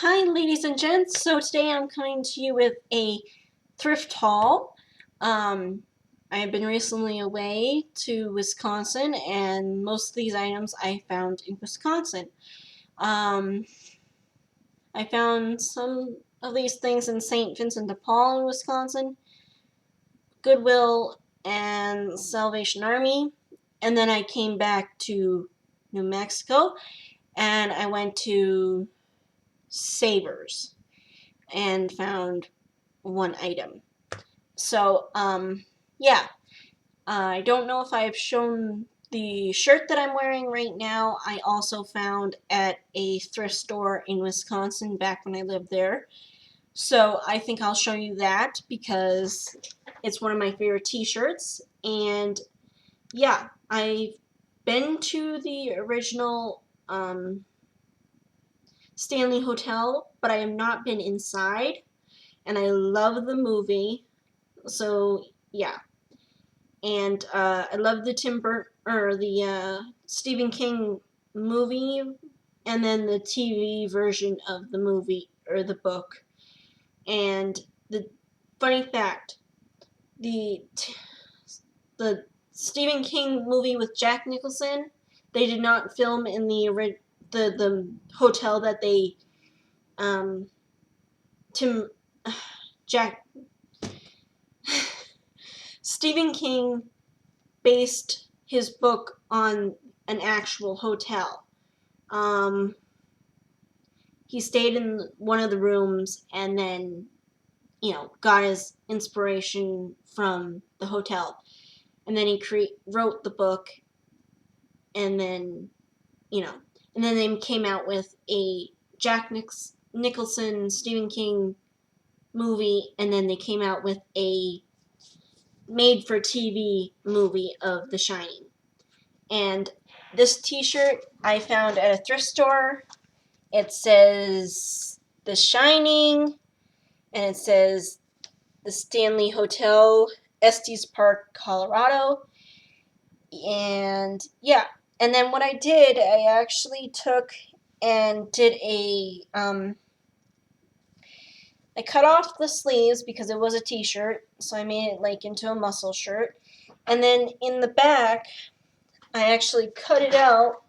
Hi ladies and gents, so today I'm coming to you with a thrift haul. I have been recently away to Wisconsin and most of these items I found in Wisconsin. Um, I found some of these things in St. Vincent de Paul in Wisconsin, Goodwill, and Salvation Army, and then I came back to New Mexico and I went to Savers and found one item. So, yeah. I don't know if I've shown the shirt that I'm wearing right now. I also found at a thrift store in Wisconsin back when I lived there. So I think I'll show you that because it's one of my favorite t-shirts. And yeah, I've been to the original Stanley Hotel, but I have not been inside. And I love the movie. So yeah, and I love the Stephen King movie, and then the TV version of the movie or the book. And the funny fact, the the Stephen King movie with Jack Nicholson, they did not film in the hotel that they Tim Jack Stephen King based his book on an actual hotel. Um, he stayed in one of the rooms and then, got his inspiration from the hotel. And then he wrote the book, and then, and then they came out with a Jack Nicholson, Stephen King movie, and then they came out with a made-for-TV movie of The Shining. And this t-shirt I found at a thrift store. It says The Shining, and it says the Stanley Hotel, Estes Park, Colorado. And yeah, and then what I did, I actually took and did I cut off the sleeves because it was a t-shirt, so I made it like into a muscle shirt. And then in the back, I actually cut it out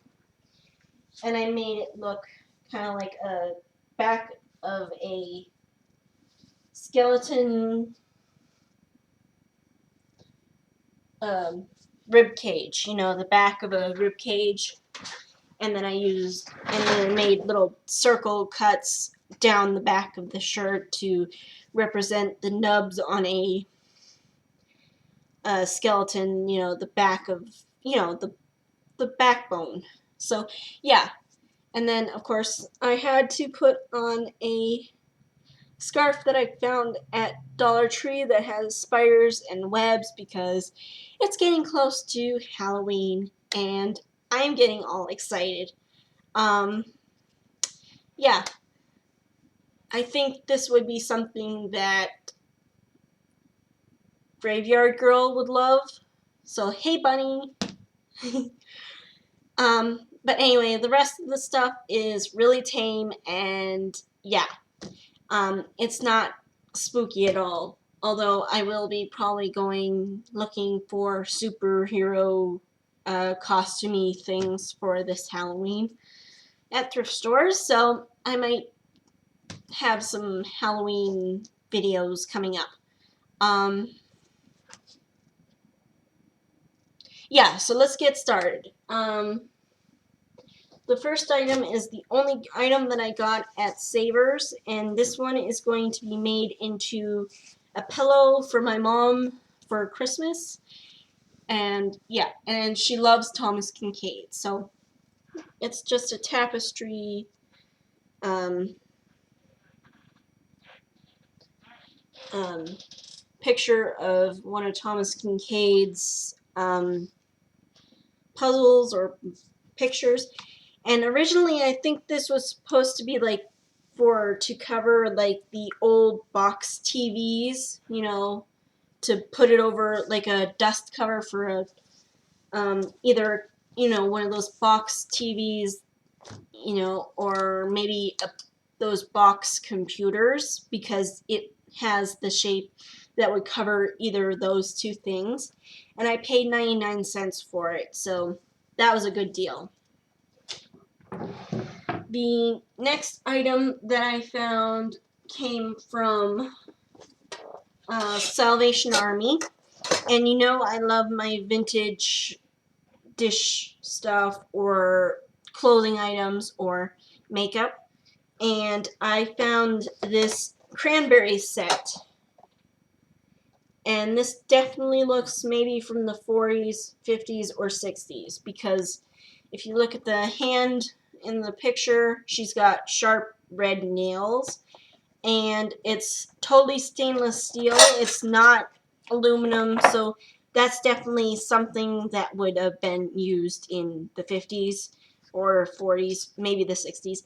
and I made it look kind of like a back of a skeleton rib cage, the back of a rib cage. And then I made little circle cuts down the back of the shirt to represent the nubs on a skeleton, the back of, the backbone. So, yeah. And then, of course, I had to put on a scarf that I found at Dollar Tree that has spiders and webs because it's getting close to Halloween and I'm getting all excited. Yeah, I think this would be something that Graveyard Girl would love. So, hey, bunny. But anyway, the rest of the stuff is really tame and yeah, it's not spooky at all. Although I will be probably going looking for superhero costumey things for this Halloween at thrift stores. So I might have some Halloween videos coming up. Yeah, so let's get started. The first item is the only item that I got at Savers, and this one is going to be made into a pillow for my mom for Christmas. And yeah, and she loves Thomas Kincaid, so it's just a tapestry picture of one of Thomas Kincaid's puzzles or pictures. And originally, I think this was supposed to be like to cover like the old box TVs, to put it over like a dust cover for a either one of those box TVs, or maybe those box computers because it has the shape that would cover either of those two things. And I paid 99 cents for it, so that was a good deal. The next item that I found came from Salvation Army. And you know I love my vintage dish stuff or clothing items or makeup. And I found this cranberry set. And this definitely looks maybe from the 40s, 50s, or 60s because if you look at the hand in the picture, she's got sharp red nails. And it's totally stainless steel. It's not aluminum, so that's definitely something that would have been used in the 50s or 40s, maybe the 60s.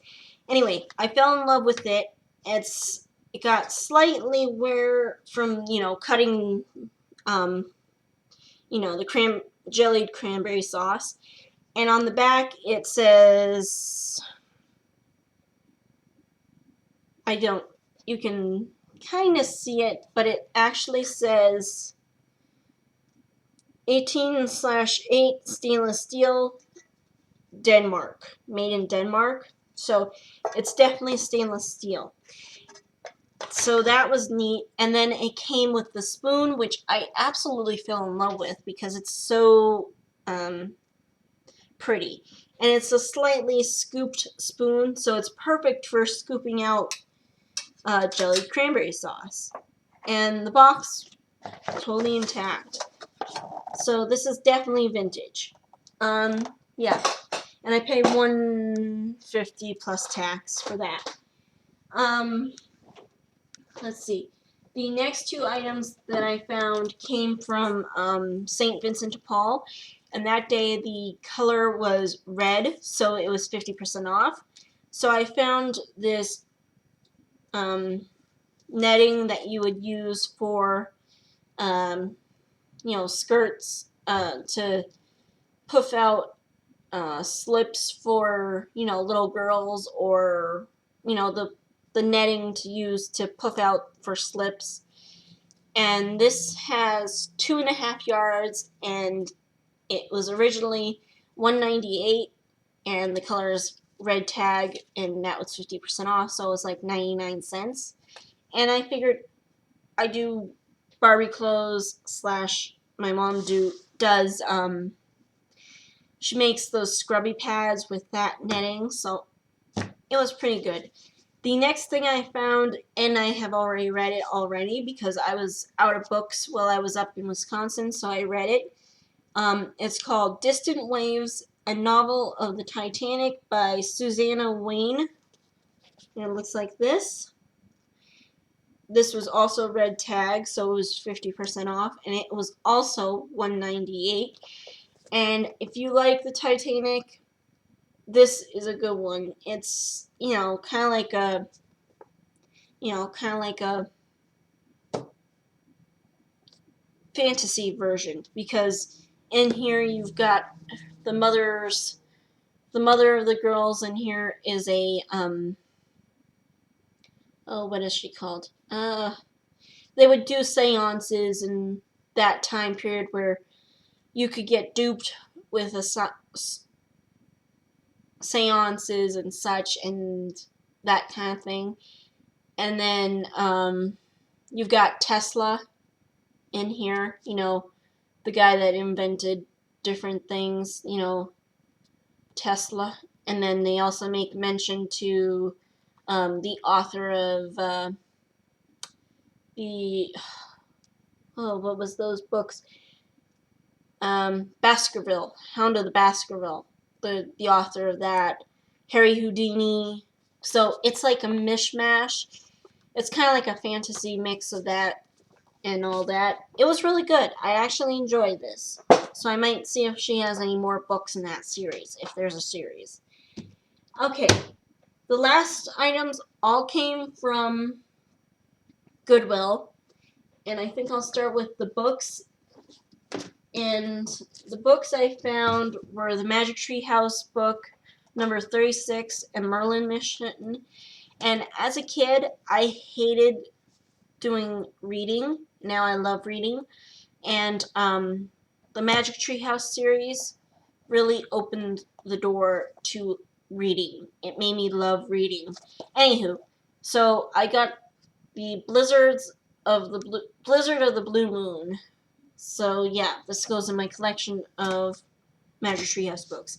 Anyway, I fell in love with it. It got slightly wear from, cutting, the jellied cranberry sauce. And on the back it says, you can kind of see it, but it actually says 18/8 stainless steel, Denmark, made in Denmark. So it's definitely stainless steel. So that was neat. And then it came with the spoon, which I absolutely fell in love with because it's so pretty. And it's a slightly scooped spoon, so it's perfect for scooping out jellied cranberry sauce. And the box, totally intact. So this is definitely vintage. Yeah. And I paid $150 plus tax for that. Let's see. The next two items that I found came from St. Vincent de Paul. And that day the color was red, so it was 50% off. So I found this netting that you would use for, skirts to puff out slips for, little girls, or, the netting to use to puff out for slips. And this has 2.5 yards, and it was originally $198, and the color is red tag, and that was 50% off, so it was like 99 cents. And I figured I do Barbie clothes / my mom does she makes those scrubby pads with that netting, so it was pretty good. The next thing I found, and I have already read it because I was out of books while I was up in Wisconsin, so I read it. It's called Distant Waves, a novel of the Titanic by Susanna Wayne. And it looks like this. This was also red tag, so it was 50% off, and it was also $198. And if you like the Titanic, this is a good one. It's, kind of like a fantasy version, because in here you've got the mother of the girls in here is a what is she called? They would do seances in that time period where you could get duped with seances and such and that kind of thing. And then you've got Tesla in here, the guy that invented different things, Tesla. And then they also make mention to the author of what was those books? Baskerville, Hound of the Baskerville, the author of that, Harry Houdini. So it's like a mishmash. It's kind of like a fantasy mix of that and all that. It was really good. I actually enjoyed this. So I might see if she has any more books in that series, if there's a series. Okay, the last items all came from Goodwill. And I think I'll start with the books. And the books I found were the Magic Tree House book, number 36, and Merlin Mission. And as a kid, I hated doing reading. Now I love reading. And the Magic Treehouse series really opened the door to reading. It made me love reading. Anywho, so I got the Blizzard of the Blue Moon. So yeah, this goes in my collection of Magic Treehouse books.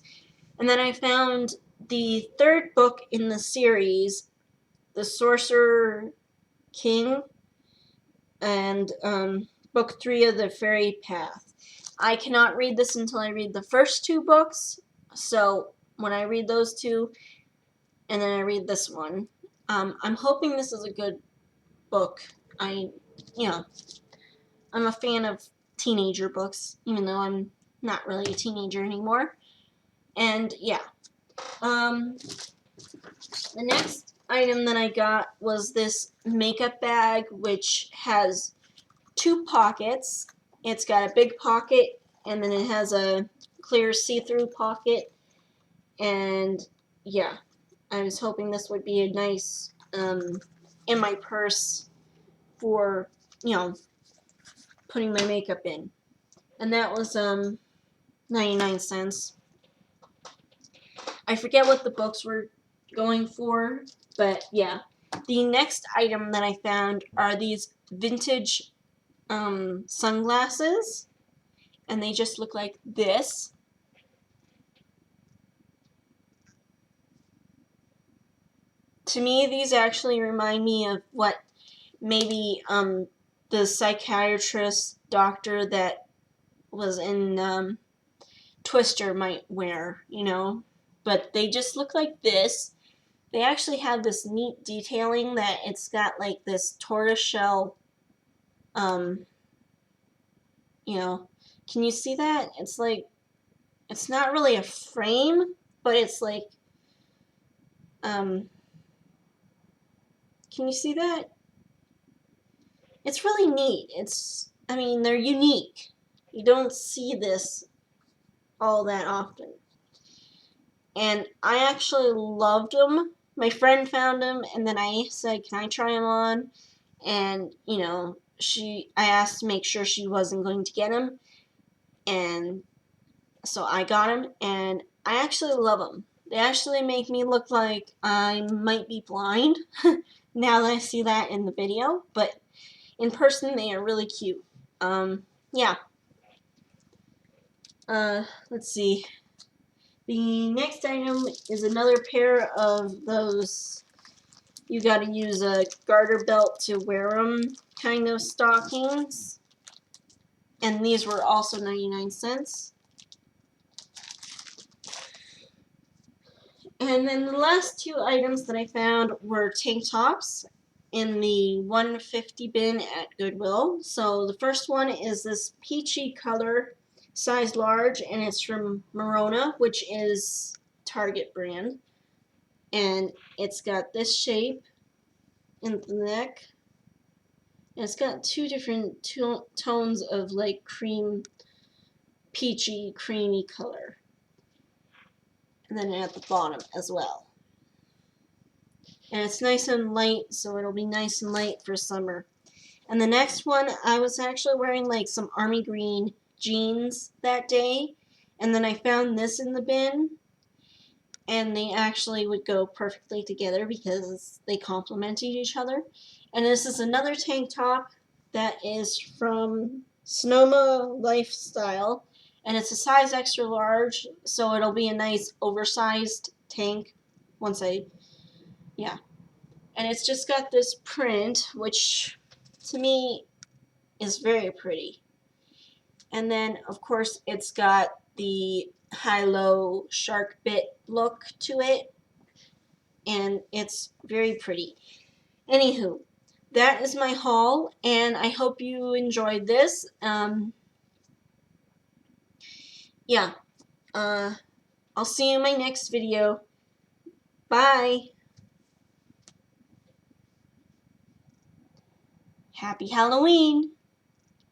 And then I found the third book in the series, The Sorcerer King, and book 3 of the Fairy Path. I cannot read this until I read the first 2 books, so when I read those 2, and then I read this one, I'm hoping this is a good book. I'm a fan of teenager books, even though I'm not really a teenager anymore. And yeah, the next item that I got was this makeup bag, which has 2 pockets. It's got a big pocket, and then it has a clear see-through pocket. And yeah, I was hoping this would be a nice in my purse for, putting my makeup in. And that was 99 cents. I forget what the books were going for, but yeah. The next item that I found are these vintage sunglasses, and they just look like this. To me, these actually remind me of what maybe the psychiatrist doctor that was in Twister might wear, But they just look like this. They actually have this neat detailing that it's got like this tortoiseshell, can you see that? It's like, it's not really a frame, but it's like, can you see that? It's really neat. They're unique. You don't see this all that often. And I actually loved them. My friend found them, and then I said, "Can I try them on?" And I asked to make sure she wasn't going to get them, and so I got them, and I actually love them. They actually make me look like I might be blind. Now that I see that in the video, but in person they are really cute. Yeah. Let's see. The next item is another pair of those you gotta use a garter belt to wear them kind of stockings. And these were also 99 cents. And then the last 2 items that I found were tank tops in the 150 bin at Goodwill. So the first one is this peachy color, size large, and it's from Merona, which is Target brand. And it's got this shape in the neck. And it's got 2 different tones of like peachy, creamy color. And then at the bottom as well. And it's nice and light, so it'll be nice and light for summer. And the next one, I was actually wearing like some army green jeans that day. And then I found this in the bin. And they actually would go perfectly together because they complemented each other. And this is another tank top that is from Sonoma Lifestyle. And it's a size extra large, so it'll be a nice oversized tank yeah. And it's just got this print, which to me is very pretty. And then, of course, it's got the high-low shark bit look to it, and it's very pretty. Anywho, that is my haul, and I hope you enjoyed this. Yeah, I'll see you in my next video. Bye! Happy Halloween!